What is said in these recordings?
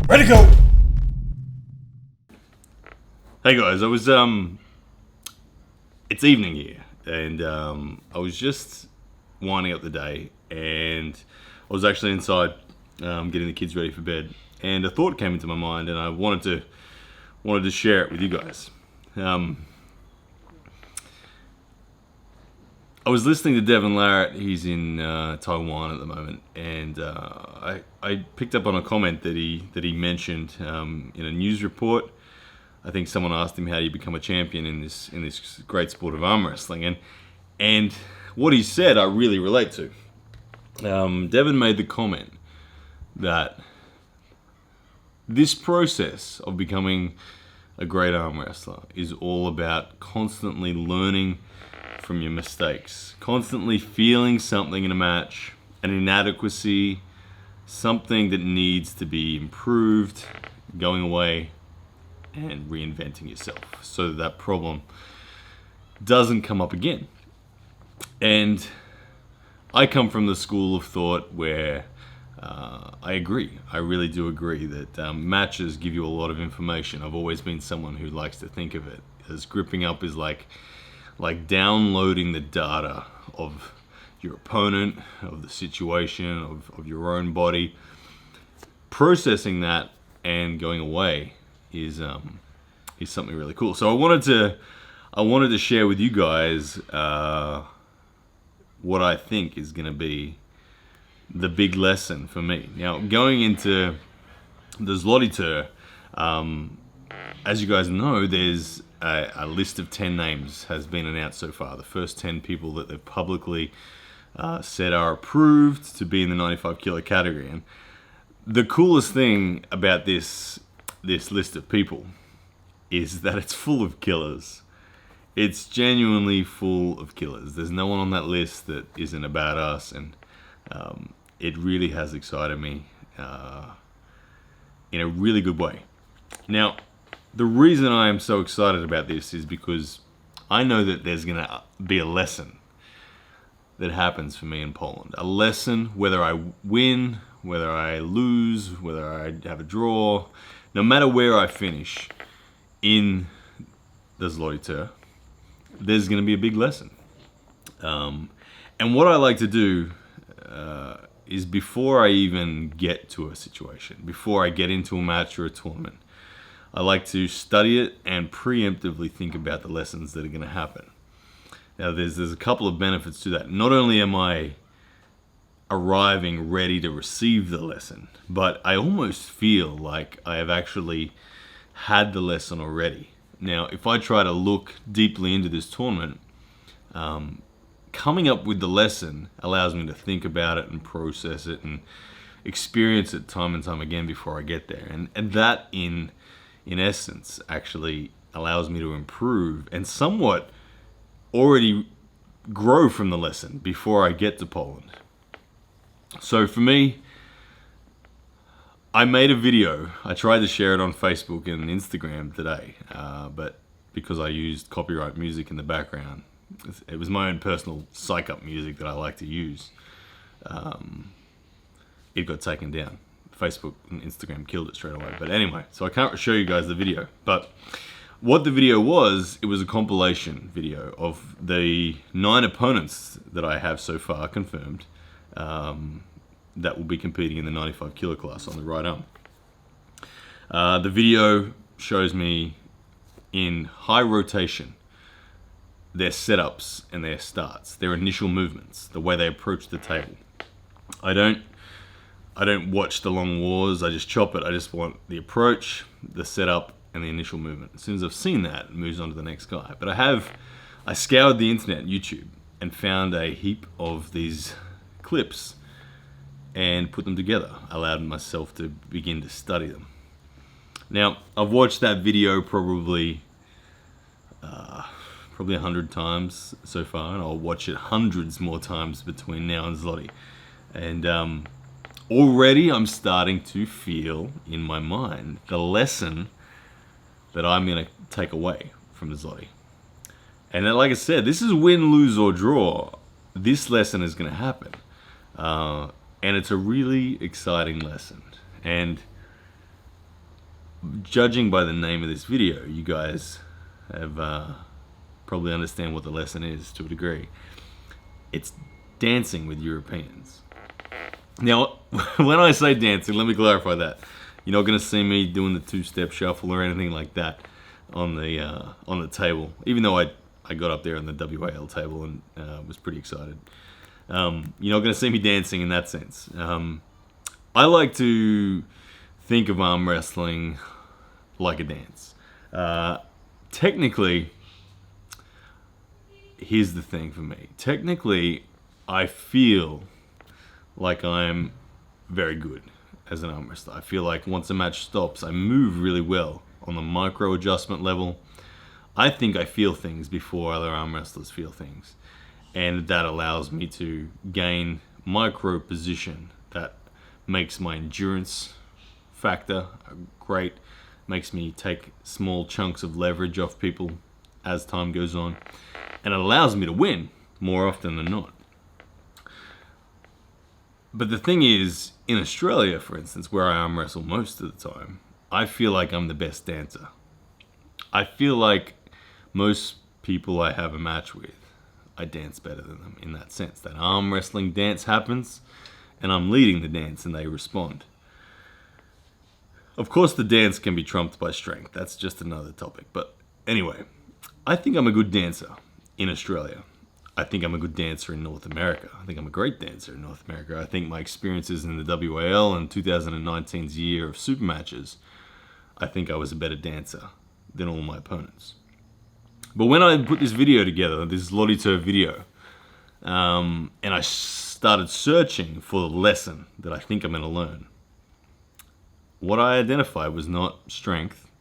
Ready to go! Hey guys, it's evening here, and I was just winding up the day, and I was actually inside getting the kids ready for bed, and a thought came into my mind, and I wanted to share it with you guys. I was listening to Devin Larratt. He's in Taiwan at the moment, and I picked up on a comment that he mentioned in a news report. I think someone asked him, how do you become a champion in this great sport of arm wrestling, and what he said I really relate to. Devin made the comment that this process of becoming a great arm wrestler is all about constantly learning from your mistakes, constantly feeling something in a match, an inadequacy, something that needs to be improved, going away and reinventing yourself so that problem doesn't come up again. And I come from the school of thought where I agree. I really do agree that matches give you a lot of information. I've always been someone who likes to think of it as gripping up is like downloading the data of your opponent, of the situation, of your own body, processing that and going away is something really cool. So I wanted to share with you guys what I think is going to be the big lesson for me. Now, going into the Zloty Tur, as you guys know, there's a list of 10 names has been announced so far. The first 10 people that they've publicly said are approved to be in the 95 kilo category. And the coolest thing about this list of people is that it's full of killers. It's genuinely full of killers. There's no one on that list that isn't about us, and it really has excited me in a really good way. Now, the reason I am so excited about this is because I know that there's going to be a lesson that happens for me in Poland. A lesson, whether I win, whether I lose, whether I have a draw, no matter where I finish in the Zloty Tur, there's going to be a big lesson. And what I like to do is before I even get to a situation, before I get into a match or a tournament, I like to study it and preemptively think about the lessons that are going to happen. Now, there's a couple of benefits to that. Not only am I arriving ready to receive the lesson, but I almost feel like I have actually had the lesson already. Now, if I try to look deeply into this tournament, coming up with the lesson allows me to think about it and process it and experience it time and time again before I get there. And that, in essence, actually allows me to improve and somewhat already grow from the lesson before I get to Poland. So for me, I made a video. I tried to share it on Facebook and Instagram today, but because I used copyright music in the background, it was my own personal psych-up music that I like to use. It got taken down. Facebook and Instagram killed it straight away. But anyway, so I can't show you guys the video. But what the video was, it was a compilation video of the 9 opponents that I have so far confirmed that will be competing in the 95 kilo class on the right arm. The video shows me in high rotation their setups and their starts, their initial movements, the way they approach the table. I don't watch the long wars, I just chop it. I just want the approach, the setup, and the initial movement. As soon as I've seen that, it moves on to the next guy. But I scoured the internet, YouTube, and found a heap of these clips and put them together, allowed myself to begin to study them. Now, I've watched that video probably 100 times so far, and I'll watch it hundreds more times between now and Zloty. And already I'm starting to feel in my mind the lesson that I'm going to take away from the Zloty. And then, like I said, this is win, lose, or draw. This lesson is going to happen. And it's a really exciting lesson. And judging by the name of this video, you guys have probably understand what the lesson is to a degree. It's dancing with Europeans. Now, when I say dancing, let me clarify that. You're not going to see me doing the two-step shuffle or anything like that on the table. Even though I got up there on the WAL table and was pretty excited. You're not going to see me dancing in that sense. I like to think of arm wrestling like a dance. Technically, here's the thing for me. Technically, I feel like I'm very good as an arm wrestler. I feel like once a match stops, I move really well on the micro adjustment level. I think I feel things before other arm wrestlers feel things. And that allows me to gain micro position that makes my endurance factor great, makes me take small chunks of leverage off people as time goes on, and it allows me to win more often than not. But the thing is, in Australia, for instance, where I arm wrestle most of the time, I feel like I'm the best dancer. I feel like most people I have a match with, I dance better than them in that sense. That arm wrestling dance happens, and I'm leading the dance, and they respond. Of course, the dance can be trumped by strength. That's just another topic. But anyway, I think I'm a good dancer in Australia. I think I'm a good dancer in North America. I think I'm a great dancer in North America. I think my experiences in the WAL and 2019's year of super matches, I think I was a better dancer than all my opponents. But when I put this video together, this Zloty Tur video, and I started searching for the lesson that I think I'm going to learn, what I identified was not strength.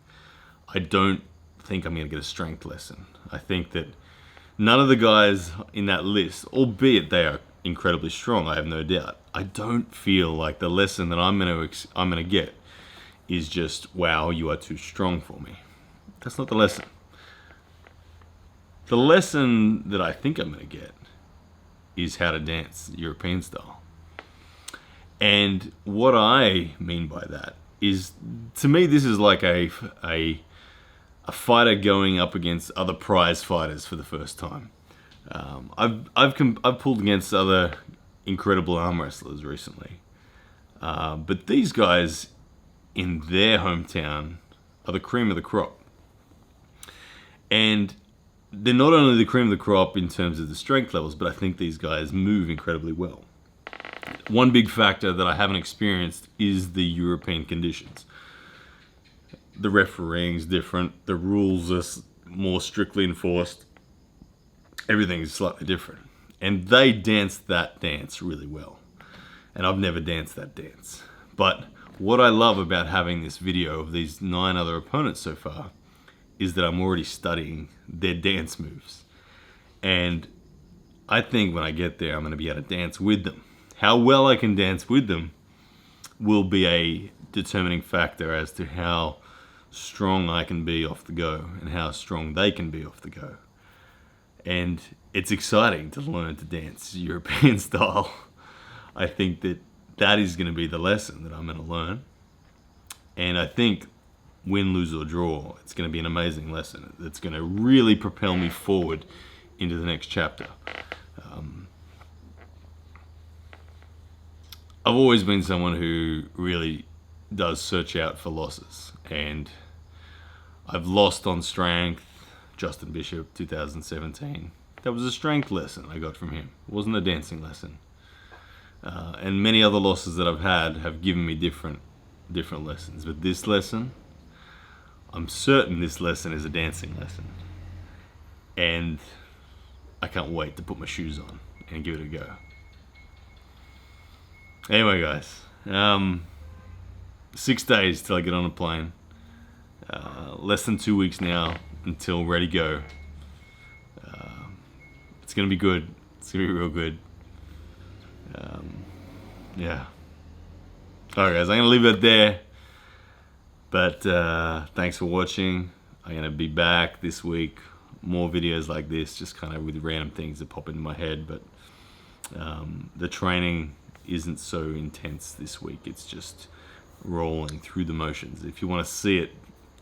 I don't think I'm going to get a strength lesson. I think that none of the guys in that list, albeit they are incredibly strong, I have no doubt, I don't feel like the lesson that I'm going to get is just, wow, you are too strong for me. That's not the lesson. The lesson that I think I'm going to get is how to dance European style. And what I mean by that is, to me, this is like a fighter going up against other prize fighters for the first time. I've pulled against other incredible arm wrestlers recently, but these guys in their hometown are the cream of the crop, and they're not only the cream of the crop in terms of the strength levels, but I think these guys move incredibly well. One big factor that I haven't experienced is the European conditions. The refereeing's different. The rules are more strictly enforced. Everything is slightly different. And they dance that dance really well. And I've never danced that dance. But what I love about having this video of these 9 other opponents so far is that I'm already studying their dance moves. And I think when I get there, I'm going to be able to dance with them. How well I can dance with them will be a determining factor as to how strong I can be off the go and how strong they can be off the go. And it's exciting to learn to dance European style. I think that is going to be the lesson that I'm going to learn. And I think win, lose or draw, it's going to be an amazing lesson. It's going to really propel me forward into the next chapter. I've always been someone who really does search out for losses, and I've lost on strength. Justin Bishop, 2017. That was a strength lesson I got from him. It wasn't a dancing lesson. And many other losses that I've had have given me different lessons. But this lesson, I'm certain this lesson is a dancing lesson. And I can't wait to put my shoes on and give it a go. Anyway, guys, 6 days till I get on a plane. Less than 2 weeks now until ready go. It's gonna be good. It's gonna be real good. Yeah. Alright, guys, I'm gonna leave it there. But thanks for watching. I'm gonna be back this week. More videos like this, just kind of with random things that pop into my head. But the training isn't so intense this week. It's just rolling through the motions. If you want to see it,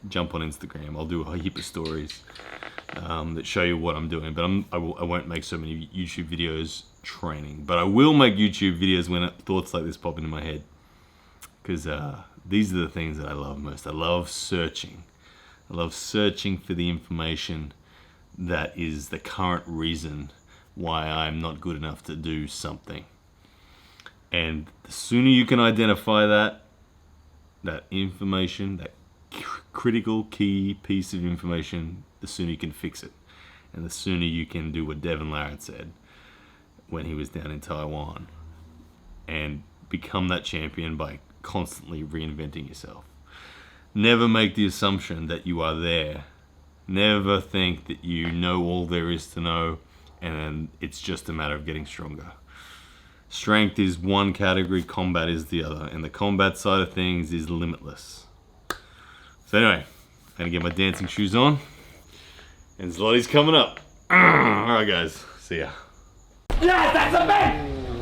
jump on Instagram. I'll do a heap of stories that show you what I'm doing, but I won't make so many YouTube videos training, but I will make YouTube videos when thoughts like this pop into my head, because these are the things that I love most. I love searching. I love searching for the information that is the current reason why I'm not good enough to do something. And the sooner you can identify that information, that critical key piece of information, the sooner you can fix it. And the sooner you can do what Devin Larratt said when he was down in Taiwan, and become that champion by constantly reinventing yourself. Never make the assumption that you are there. Never think that you know all there is to know and it's just a matter of getting stronger. Strength is one category, combat is the other, and the combat side of things is limitless. So anyway, I'm gonna get my dancing shoes on, and Zloty's coming up. Alright guys, see ya. Yes, that's a man!